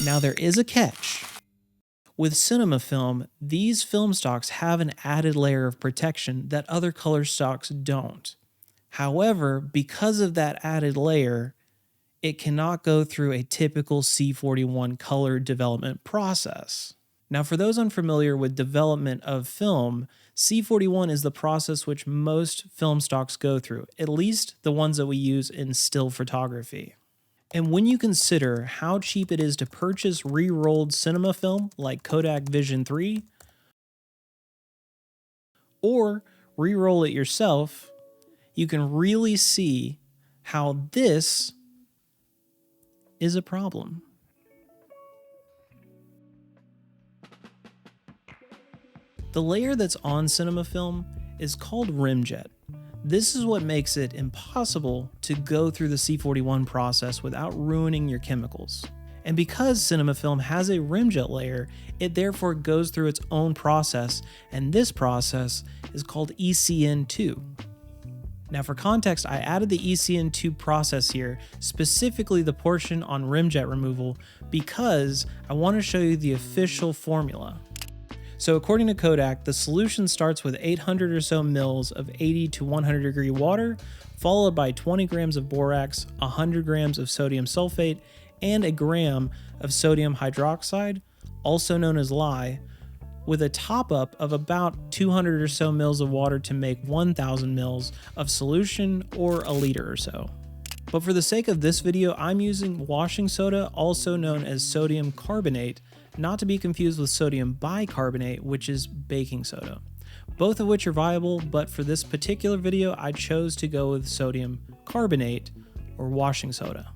Now there is a catch. With cinema film, these film stocks have an added layer of protection that other color stocks don't. However, because of that added layer, it cannot go through a typical C41 color development process. Now, for those unfamiliar with development of film, C41 is the process which most film stocks go through, at least the ones that we use in still photography. And when you consider how cheap it is to purchase re-rolled cinema film like Kodak Vision3, or re-roll it yourself, you can really see how this is a problem. The layer that's on cinema film is called Rem-jet. This is what makes it impossible to go through the C41 process without ruining your chemicals. And because cinema film has a Rem-jet layer, it therefore goes through its own process, and this process is called ECN2. Now for context, I added the ECN2 process here, specifically the portion on Rem-jet removal, because I want to show you the official formula. So according to Kodak, the solution starts with 800 or so mils of 80 to 100 degree water, followed by 20 grams of borax, 100 grams of sodium sulfate, and a gram of sodium hydroxide, also known as lye, with a top up of about 200 or so mils of water to make 1000 mils of solution, or a liter or so. But for the sake of this video, I'm using washing soda, also known as sodium carbonate, not to be confused with sodium bicarbonate, which is baking soda. Both of which are viable, but for this particular video, I chose to go with sodium carbonate, or washing soda.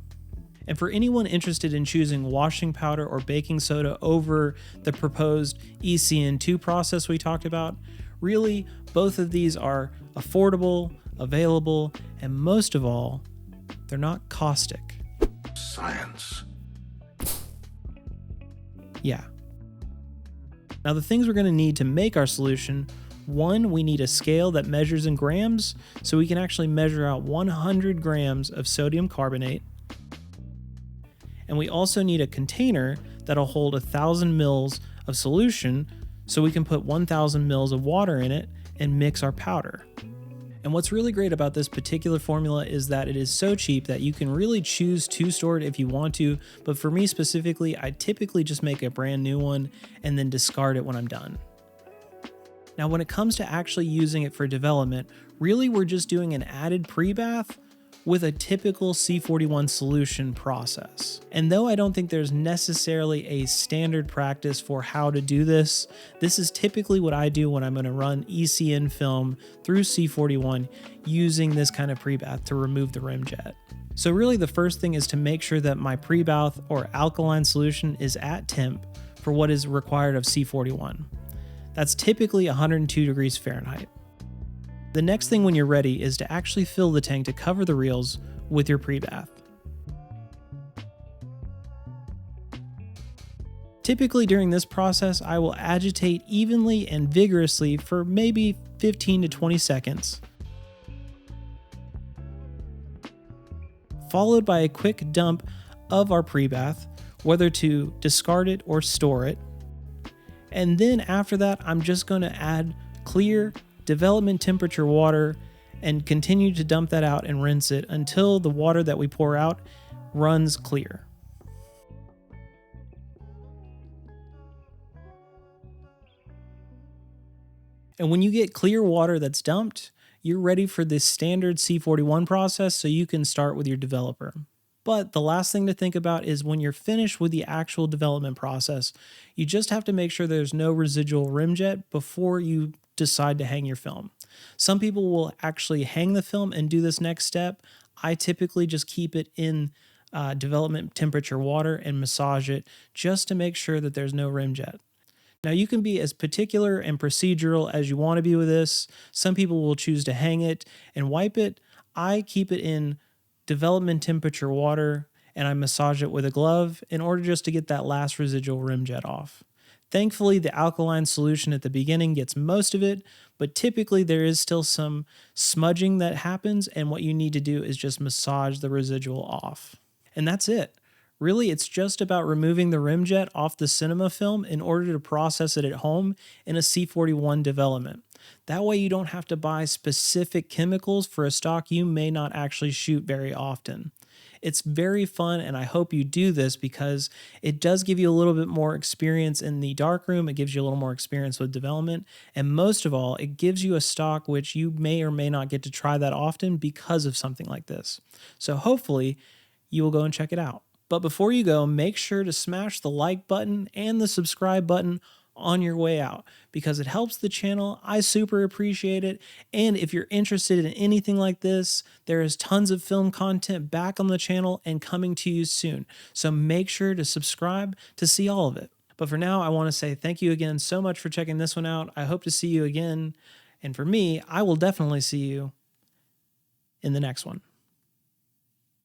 And for anyone interested in choosing washing powder or baking soda over the proposed ECN2 process we talked about, really, both of these are affordable, available, and most of all, they're not caustic. Science. Yeah. Now the things we're going to need to make our solution: one, we need a scale that measures in grams, so we can actually measure out 100 grams of sodium carbonate. And we also need a container that'll hold 1000 mils of solution, so we can put 1000 mils of water in it and mix our powder. And what's really great about this particular formula is that it is so cheap that you can really choose to store it if you want to, but for me specifically, I typically just make a brand new one and then discard it when I'm done. Now when it comes to actually using it for development, really we're just doing an added pre-bath with a typical C41 solution process. And though I don't think there's necessarily a standard practice for how to do this, this is typically what I do when I'm going to run ECN film through C41 using this kind of pre-bath to remove the Rem-jet. So really the first thing is to make sure that my pre-bath or alkaline solution is at temp for what is required of C41. That's typically 102 degrees Fahrenheit. The next thing when you're ready is to actually fill the tank to cover the reels with your pre-bath. Typically during this process, I will agitate evenly and vigorously for maybe 15 to 20 seconds, followed by a quick dump of our pre-bath, whether to discard it or store it. And then after that, I'm just going to add clear development temperature water and continue to dump that out and rinse it until the water that we pour out runs clear. And when you get clear water that's dumped, you're ready for the standard C41 process, so you can start with your developer. But the last thing to think about is when you're finished with the actual development process, you just have to make sure there's no residual Rem-jet before you decide to hang your film. Some people will actually hang the film and do this next step. I typically just keep it in development temperature water and massage it just to make sure that there's no Rem-jet. Now you can be as particular and procedural as you want to be with this. Some people will choose to hang it and wipe it. I keep it in development temperature water and I massage it with a glove in order just to get that last residual Rem-jet off. Thankfully, the alkaline solution at the beginning gets most of it, but typically there is still some smudging that happens, and what you need to do is just massage the residual off. And that's it. Really, it's just about removing the Rem-jet off the cinema film in order to process it at home in a C41 development. That way you don't have to buy specific chemicals for a stock you may not actually shoot very often. It's very fun, and I hope you do this because it does give you a little bit more experience in the darkroom. It gives you a little more experience with development, and most of all, it gives you a stock which you may or may not get to try that often because of something like this. So hopefully you will go and check it out. But before you go, make sure to smash the like button and the subscribe button on your way out because it helps the channel. I super appreciate it. And if you're interested in anything like this, there is tons of film content back on the channel and coming to you soon. So make sure to subscribe to see all of it. But for now, I want to say thank you again so much for checking this one out. I hope to see you again. And for me, I will definitely see you in the next one.